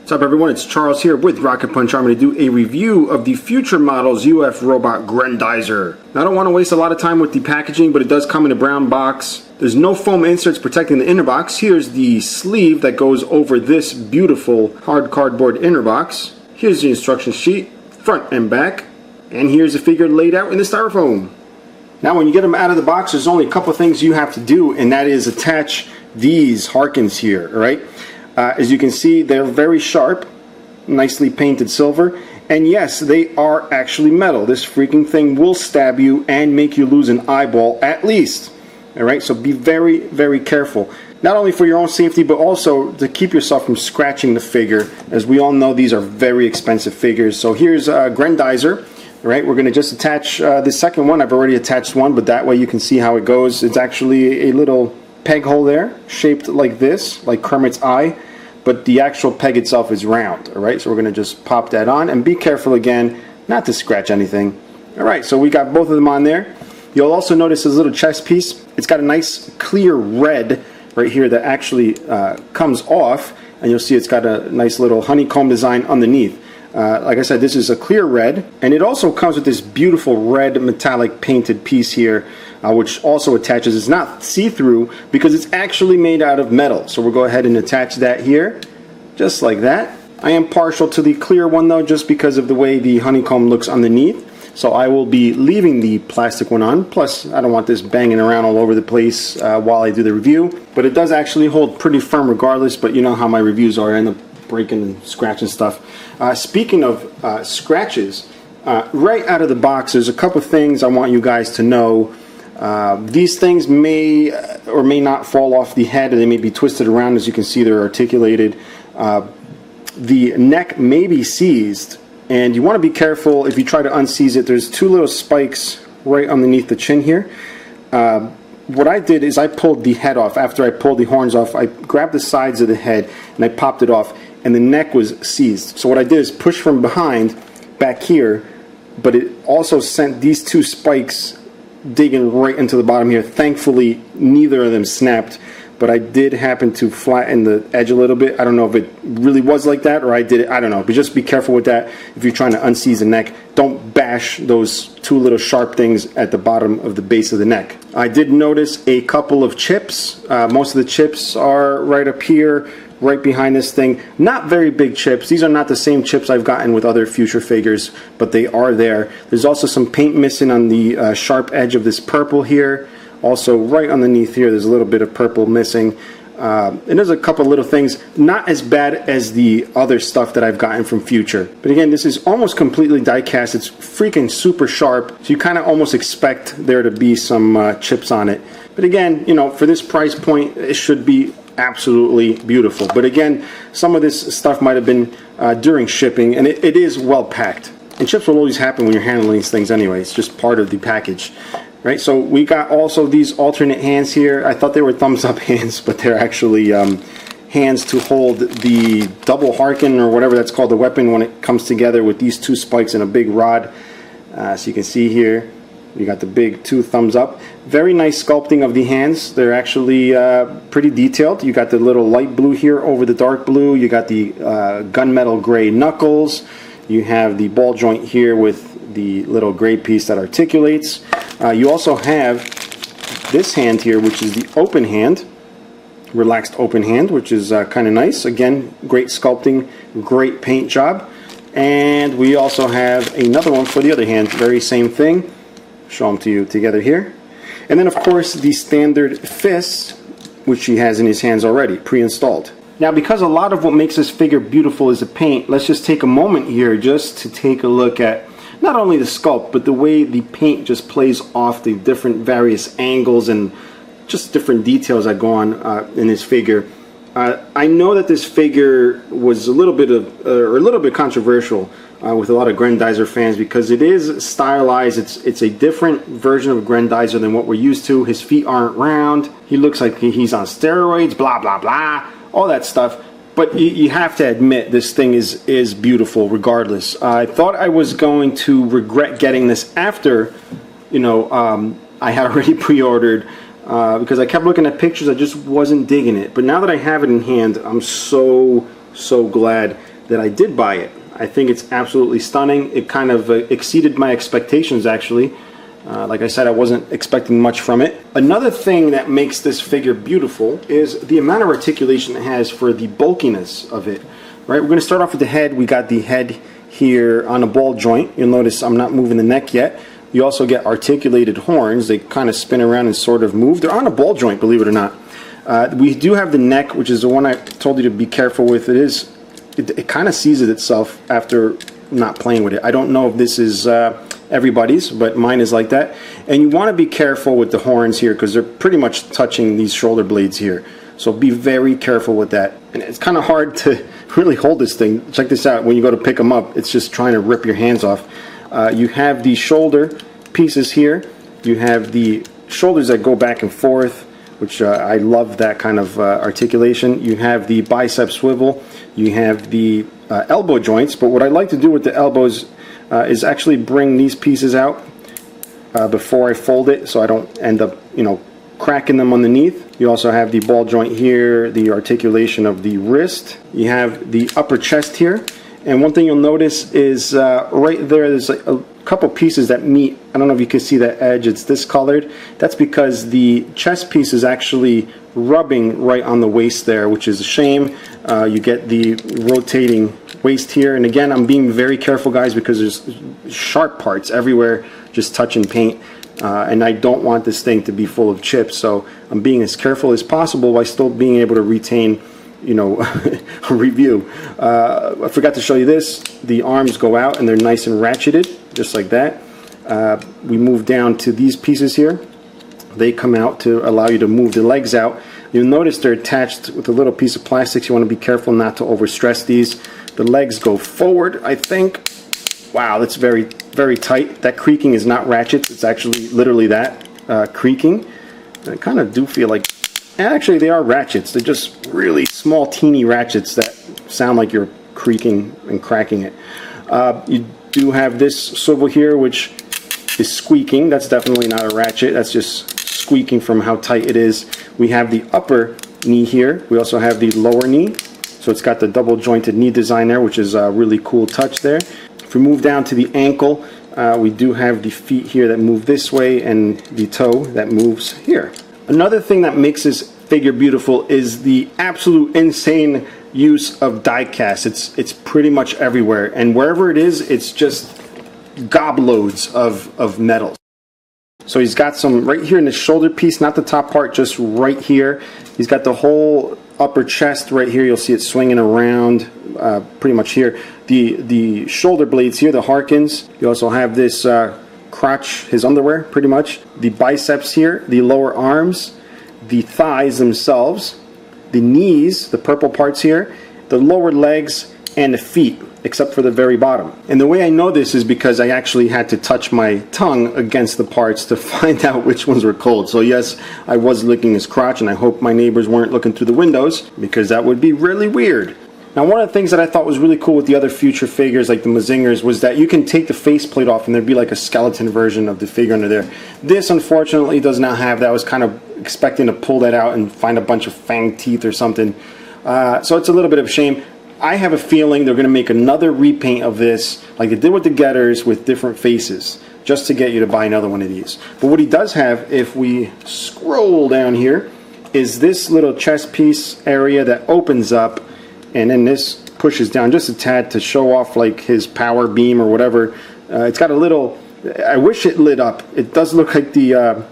What's up everyone, it's Charles here with Rocket Punch. I'm going to do a review of the Fewture Models UF Robot Grendizer. Now I don't want to waste a lot of time with the packaging, but it does come in a brown box. There's no foam inserts protecting the inner box. Here's the sleeve that goes over this beautiful hard cardboard inner box. Here's the instruction sheet, front and back. And here's the figure laid out in the styrofoam. Now when you get them out of the box, there's only a couple things you have to do, and that is attach these Harkens here, alright? As you can see, they're very sharp, nicely painted silver, and yes, they are actually metal. This freaking thing will stab you and make you lose an eyeball at least. Alright, so be very, very careful. Not only for your own safety, but also to keep yourself from scratching the figure. As we all know, these are very expensive figures. So here's Grendizer. Alright, we're going to just attach the second one. I've already attached one, but that way you can see how it goes. It's actually a little peg hole there, shaped like this, like Kermit's eye. But the actual peg itself is round. Alright, so we're going to just pop that on, and be careful again not to scratch anything. Alright, so we got both of them on there. You'll also notice this little chest piece. It's got a nice clear red right here that actually comes off, and you'll see it's got a nice little honeycomb design underneath. Like I said, this is a clear red, and it also comes with this beautiful red metallic painted piece here, which also attaches. It's not see-through because it's actually made out of metal. So we'll go ahead and attach that here, just like that. I am partial to the clear one though, just because of the way the honeycomb looks underneath. So I will be leaving the plastic one on. Plus, I don't want this banging around all over the place while I do the review. But it does actually hold pretty firm regardless, but you know how my reviews are. I end up breaking and scratching stuff. Speaking of scratches, right out of the box, there's a couple things I want you guys to know. These things may or may not fall off the head, and they may be twisted around. As you can see, they're articulated. The neck may be seized, and you want to be careful if you try to unseize it. There's two little spikes right underneath the chin here. What I did is I pulled the head off. After I pulled the horns off, I grabbed the sides of the head and I popped it off, and the neck was seized. So what I did is push from behind back here, but it also sent these two spikes digging right into the bottom here. Thankfully, neither of them snapped, but I did happen to flatten the edge a little bit. I don't know if it really was like that or I did it. I don't know, but just be careful with that. If you're trying to unseize the neck, don't bash those two little sharp things at the bottom of the base of the neck. I did notice a couple of chips. Most of the chips are right up here, right behind this thing. Not very big chips. These are not the same chips I've gotten with other Fewture figures, but they are there. There's also some paint missing on the sharp edge of this purple here. Also right underneath here there's a little bit of purple missing. And there's a couple little things. Not as bad as the other stuff that I've gotten from Fewture. But again, this is almost completely die cast. It's freaking super sharp, so you kind of almost expect there to be some chips on it. But again, you know, for this price point, it should be absolutely beautiful. But again, some of this stuff might have been during shipping, and it is well packed. And chips will always happen when you're handling these things anyway. It's just part of the package. Right, so we got also these alternate hands here. I thought they were thumbs up hands, but they're actually hands to hold the Double Harken, or whatever that's called, the weapon, when it comes together with these two spikes and a big rod. So you can see here, you got the big two thumbs up. Very nice sculpting of the hands. They're actually pretty detailed. You got the little light blue here over the dark blue. You got the gunmetal gray knuckles. You have the ball joint here with the little gray piece that articulates. You also have this hand here, which is the open hand, relaxed open hand, which is kind of nice. Again, great sculpting, great paint job. And we also have another one for the other hand, very same thing. Show them to you together here. And then of course the standard fist, which he has in his hands already, pre-installed. Now, because a lot of what makes this figure beautiful is the paint, let's just take a moment here just to take a look at not only the sculpt, but the way the paint just plays off the different various angles and just different details that go on in this figure. I know that this figure was a little bit controversial with a lot of Grendizer fans, because it is stylized. It's a different version of Grendizer than what we're used to. His feet aren't round. He looks like he's on steroids, blah, blah, blah, all that stuff. But you have to admit, this thing is beautiful regardless. I thought I was going to regret getting this after, you know, I had already pre-ordered, because I kept looking at pictures. I just wasn't digging it. But now that I have it in hand, I'm so glad that I did buy it. I think it's absolutely stunning. It kind of exceeded my expectations, actually. Like I said, I wasn't expecting much from it. Another thing that makes this figure beautiful is the amount of articulation it has for the bulkiness of it. Right, we're going to start off with the head. We got the head here on a ball joint. You'll notice I'm not moving the neck yet. You also get articulated horns. They kind of spin around and sort of move. They're on a ball joint, believe it or not. We do have the neck, which is the one I told you to be careful with. It kind of seizes itself after not playing with it. I don't know if this is everybody's, but mine is like that. And you want to be careful with the horns here because they're pretty much touching these shoulder blades here. So be very careful with that. And it's kind of hard to really hold this thing. Check this out. When you go to pick them up, it's just trying to rip your hands off. You have the shoulder pieces here. You have the shoulders that go back and forth, which I love that kind of articulation. You have the bicep swivel. You have the elbow joints. But what I like to do with the elbows is actually bring these pieces out before I fold it, so I don't end up, cracking them underneath. You also have the ball joint here, the articulation of the wrist. You have the upper chest here. And one thing you'll notice is right there's a couple pieces that meet. I don't know if you can see that edge. It's discolored. That's because the chest piece is actually rubbing right on the waist there, which is a shame. You get the rotating waist here. And again, I'm being very careful, guys, because there's sharp parts everywhere just touching paint. And I don't want this thing to be full of chips, so I'm being as careful as possible while still being able to retain, a review. I forgot to show you this. The arms go out and they're nice and ratcheted, just like that. We move down to these pieces here. They come out to allow you to move the legs out. You'll notice they're attached with a little piece of plastic. You want to be careful not to overstress these. The legs go forward, I think. Wow, that's very, very tight. That creaking is not ratchets. It's actually literally that creaking. And I kind of do feel like, actually they are ratchets. They're just really small, teeny ratchets that sound like you're creaking and cracking it. You do have this swivel here, which is squeaking. That's definitely not a ratchet. That's just squeaking from how tight it is. We have the upper knee here. We also have the lower knee. So it's got the double jointed knee design there, which is a really cool touch there. If we move down to the ankle, we do have the feet here that move this way and the toe that moves here. Another thing that makes this figure beautiful is the absolute insane use of diecast. It's pretty much everywhere, and wherever it is, it's just gobloads of metal. So he's got some right here in the shoulder piece, not the top part, just right here. He's got the whole upper chest right here. You'll see it swinging around pretty much here. The shoulder blades here, the Harkens. You also have this crotch, his underwear, pretty much. The biceps here, the lower arms, the thighs themselves, the knees, the purple parts here, the lower legs, and the feet, except for the very bottom. And the way I know this is because I actually had to touch my tongue against the parts to find out which ones were cold. So yes, I was licking his crotch, and I hope my neighbors weren't looking through the windows, because that would be really weird. Now, one of the things that I thought was really cool with the other Fewture figures, like the Mazingers, was that you can take the faceplate off and there'd be like a skeleton version of the figure under there. This, unfortunately, does not have that. I was kind of expecting to pull that out and find a bunch of fang teeth or something. So it's a little bit of a shame. I have a feeling they're going to make another repaint of this, like they did with the Getters, with different faces, just to get you to buy another one of these. But what he does have, if we scroll down here, is this little chest piece area that opens up, and then this pushes down just a tad to show off like his power beam or whatever. It's got a little, I wish it lit up. It does look like the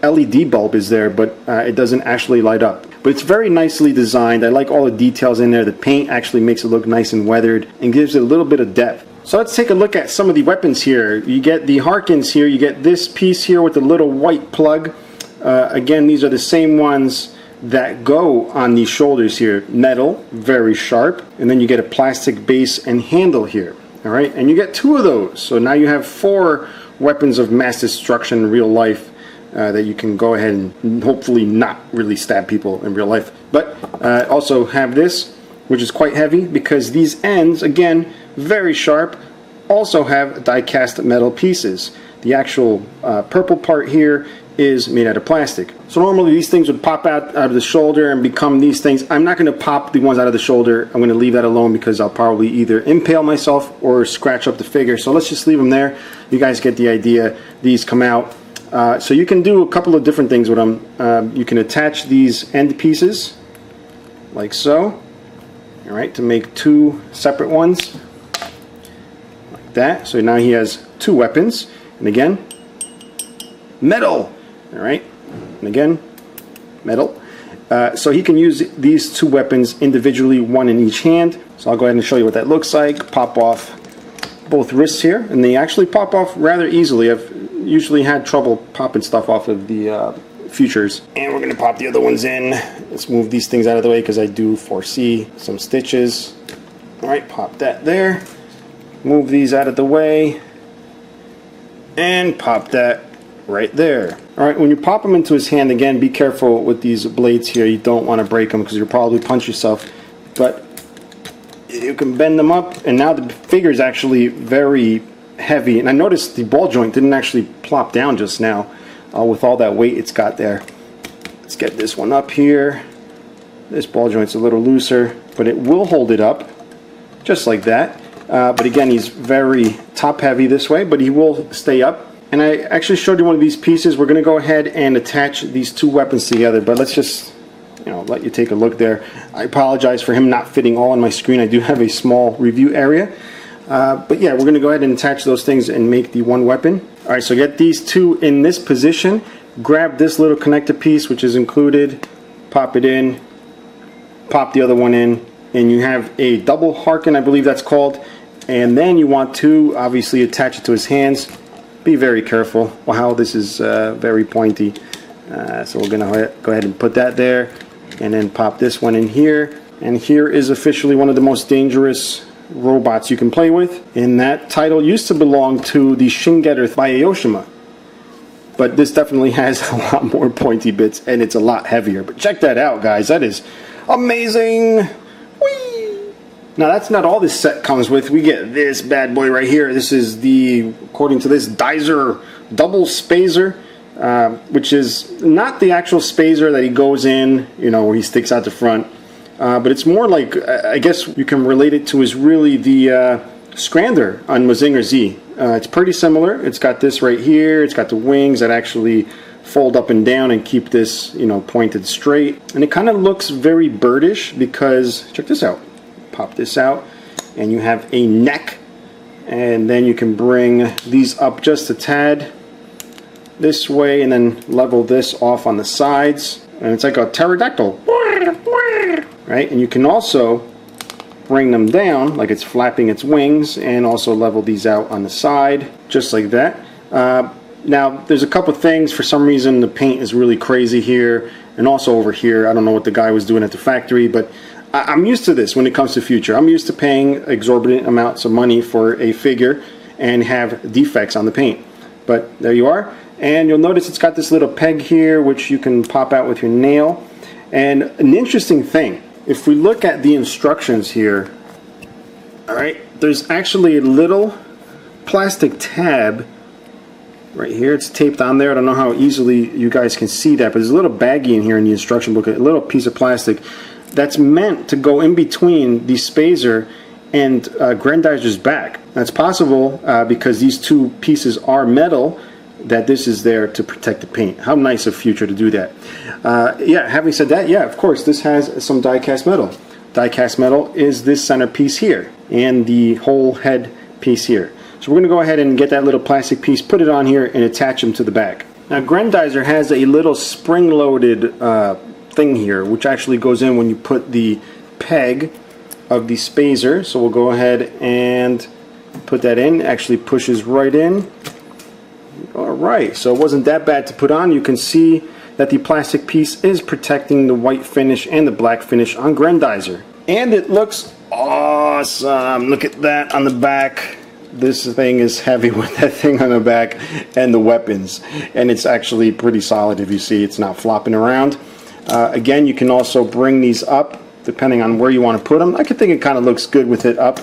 LED bulb is there, but it doesn't actually light up. But it's very nicely designed. I like all the details in there. The paint actually makes it look nice and weathered and gives it a little bit of depth. So let's take a look at some of the weapons here. You get the Harkens here. You get this piece here with the little white plug. Again, these are the same ones that go on these shoulders here. Metal, very sharp. And then you get a plastic base and handle here. All right, and you get 2 of those. So now you have 4 weapons of mass destruction in real life that you can go ahead and hopefully not really stab people in real life. But also have this, which is quite heavy because these ends, again, very sharp, also have die-cast metal pieces. The actual purple part here is made out of plastic. So normally these things would pop out of the shoulder and become these things. I'm not going to pop the ones out of the shoulder. I'm going to leave that alone because I'll probably either impale myself or scratch up the figure. So let's just leave them there. You guys get the idea. These come out. So you can do a couple of different things with them. You can attach these end pieces like so. All right, to make two separate ones like that. So now he has two weapons. And again, metal. All right, and again, metal. So he can use these two weapons individually, one in each hand. So I'll go ahead and show you what that looks like. Pop off both wrists here, and they actually pop off rather easily. I've usually had trouble popping stuff off of the Fewtures. And we're going to pop the other ones in. Let's move these things out of the way because I do foresee some stitches. All right, pop that there. Move these out of the way. And pop that right there. Alright, when you pop them into his hand, again, be careful with these blades here. You don't want to break them because you'll probably punch yourself. But you can bend them up, and now the figure is actually very heavy. And I noticed the ball joint didn't actually plop down just now with all that weight it's got there. Let's get this one up here. This ball joint's a little looser, but it will hold it up just like that. But again, he's very top heavy this way, but he will stay up. And I actually showed you one of these pieces. We're going to go ahead and attach these two weapons together, but let's just, let you take a look there. I apologize for him not fitting all on my screen. I do have a small review area. But yeah, we're going to go ahead and attach those things and make the one weapon. Alright, so get these two in this position. Grab this little connector piece, which is included. Pop it in. Pop the other one in. And you have a double harken, I believe that's called. And then you want to obviously attach it to his hands. Be very careful. Wow, this is very pointy. So we're going to go ahead and put that there. And then pop this one in here. And here is officially one of the most dangerous robots you can play with. And that title used to belong to the Shingetter by Aoshima. But this definitely has a lot more pointy bits. And it's a lot heavier. But check that out, guys. That is amazing. Now that's not all this set comes with. We get this bad boy right here. This is according to this, Dizer Double Spazer, which is not the actual Spaizer that he goes in, where he sticks out the front. But it's more like, I guess you can relate it to is really the Scrander on Mazinger Z. It's pretty similar. It's got this right here. It's got the wings that actually fold up and down and keep this, pointed straight. And it kind of looks very birdish because, check this out. Pop this out and you have a neck, and then you can bring these up just a tad this way and then level this off on the sides, and it's like a pterodactyl, right? And you can also bring them down like it's flapping its wings, and also level these out on the side just like that. Now there's a couple things. For some reason the paint is really crazy here, and also over here. I don't know what the guy was doing at the factory, but I'm used to this when it comes to Fewture. I'm used to paying exorbitant amounts of money for a figure and have defects on the paint. But there you are. And you'll notice it's got this little peg here which you can pop out with your nail. And an interesting thing, if we look at the instructions here, alright, there's actually a little plastic tab right here. It's taped on there. I don't know how easily you guys can see that, but there's a little baggie in here in the instruction book, a little piece of plastic that's meant to go in between the Spaizer and Grendizer's back. That's possible because these two pieces are metal, that this is there to protect the paint. How nice of Fewture to do that. Yeah, having said that, yeah, of course, this has some die-cast metal. Die-cast metal is this center piece here and the whole head piece here. So we're going to go ahead and get that little plastic piece, put it on here, and attach them to the back. Now, Grendizer has a little spring-loaded thing here, which actually goes in when you put the peg of the Spaizer. So we'll go ahead and put that in. Actually pushes right in. Alright, so it wasn't that bad to put on. You can see that the plastic piece is protecting the white finish and the black finish on Grendizer. And it looks awesome. Look at that on the back. This thing is heavy with that thing on the back and the weapons. And it's actually pretty solid. If you see, it's not flopping around. Again, you can also bring these up depending on where you want to put them. I could think it kind of looks good with it up.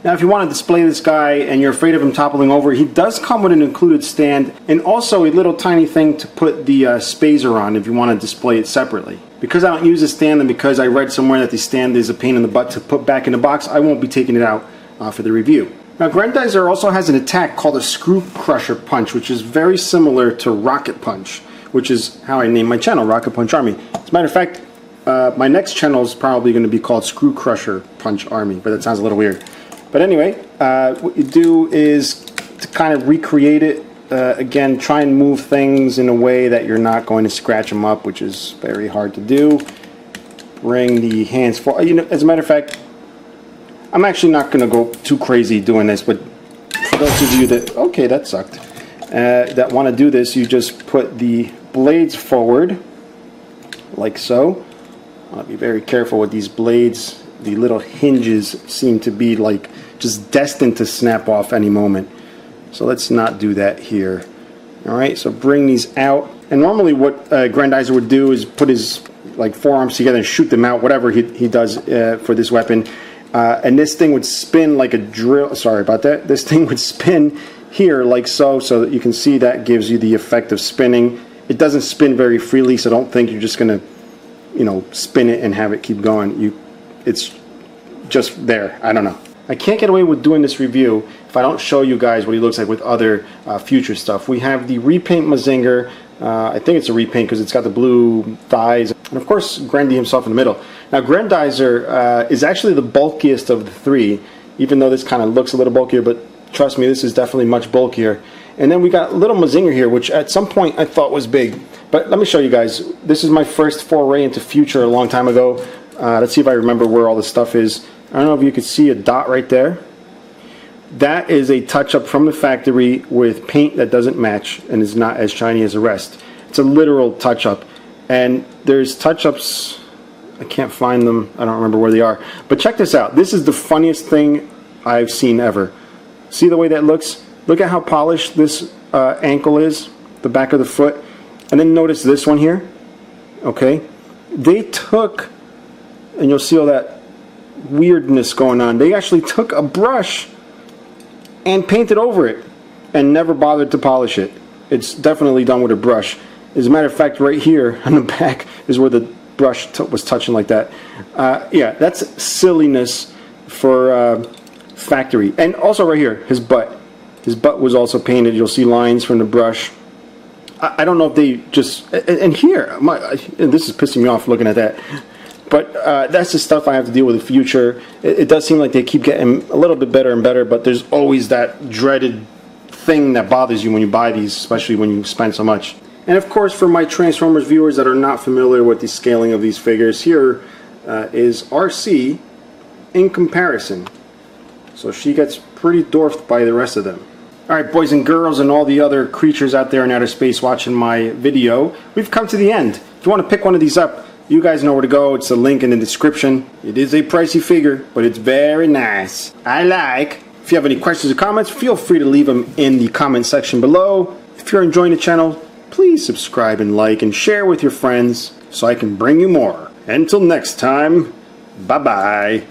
Now, if you want to display this guy and you're afraid of him toppling over, he does come with an included stand and also a little tiny thing to put the Spaizer on if you want to display it separately. Because I don't use a stand and because I read somewhere that the stand is a pain in the butt to put back in the box, I won't be taking it out for the review. Now, Grendizer also has an attack called a Screw Crusher Punch, which is very similar to Rocket Punch, which is how I named my channel, Rocket Punch Army. As a matter of fact, my next channel is probably going to be called Screw Crusher Punch Army, but that sounds a little weird. But anyway, what you do is to kind of recreate it, again, try and move things in a way that you're not going to scratch them up, which is very hard to do. Bring the hands forward. You know, as a matter of fact, I'm actually not going to go too crazy doing this, but for those of you that, okay, that sucked, that want to do this, you just put the blades forward, like so. I'll be very careful with these blades. The little hinges seem to be like just destined to snap off any moment. So let's not do that here. Alright, so bring these out. And normally what Grendizer would do is put his like forearms together and shoot them out, whatever he does for this weapon. And this thing would spin like a drill. Sorry about that. This thing would spin here like so that you can see that gives you the effect of spinning. It doesn't spin very freely, so don't think you're just going to, you know, spin it and have it keep going. It's just there. I don't know. I can't get away with doing this review if I don't show you guys what he looks like with other Fewture stuff. We have the repaint Mazinger. I think it's a repaint because it's got the blue thighs. And of course, Grendy himself in the middle. Now, Grendizer is actually the bulkiest of the three, even though this kind of looks a little bulkier, but trust me, this is definitely much bulkier. And then we got little Mazinger here, which at some point I thought was big. But let me show you guys. This is my first foray into Fewture a long time ago. Let's see if I remember where all this stuff is. I don't know if you can see a dot right there. That is a touch-up from the factory with paint that doesn't match and is not as shiny as the rest. It's a literal touch-up. And there's touch-ups, I can't find them, I don't remember where they are. But check this out. This is the funniest thing I've seen ever. See the way that looks? Look at how polished this ankle is, the back of the foot. And then notice this one here. Okay? They took, and you'll see all that weirdness going on, they actually took a brush and painted over it and never bothered to polish it. It's definitely done with a brush. As a matter of fact, right here on the back is where the brush was touching like that. Yeah, that's silliness for factory. And also right here, his butt. His butt was also painted. You'll see lines from the brush. I don't know if they just... And here, and this is pissing me off looking at that. But that's the stuff I have to deal with in Fewture. It does seem like they keep getting a little bit better and better, but there's always that dreaded thing that bothers you when you buy these, especially when you spend so much. And of course, for my Transformers viewers that are not familiar with the scaling of these figures, here is RC in comparison. So she gets pretty dwarfed by the rest of them. Alright, boys and girls and all the other creatures out there in outer space watching my video, we've come to the end. If you want to pick one of these up, you guys know where to go. It's a link in the description. It is a pricey figure, but it's very nice. I like. If you have any questions or comments, feel free to leave them in the comment section below. If you're enjoying the channel, please subscribe and like and share with your friends so I can bring you more. Until next time, bye-bye.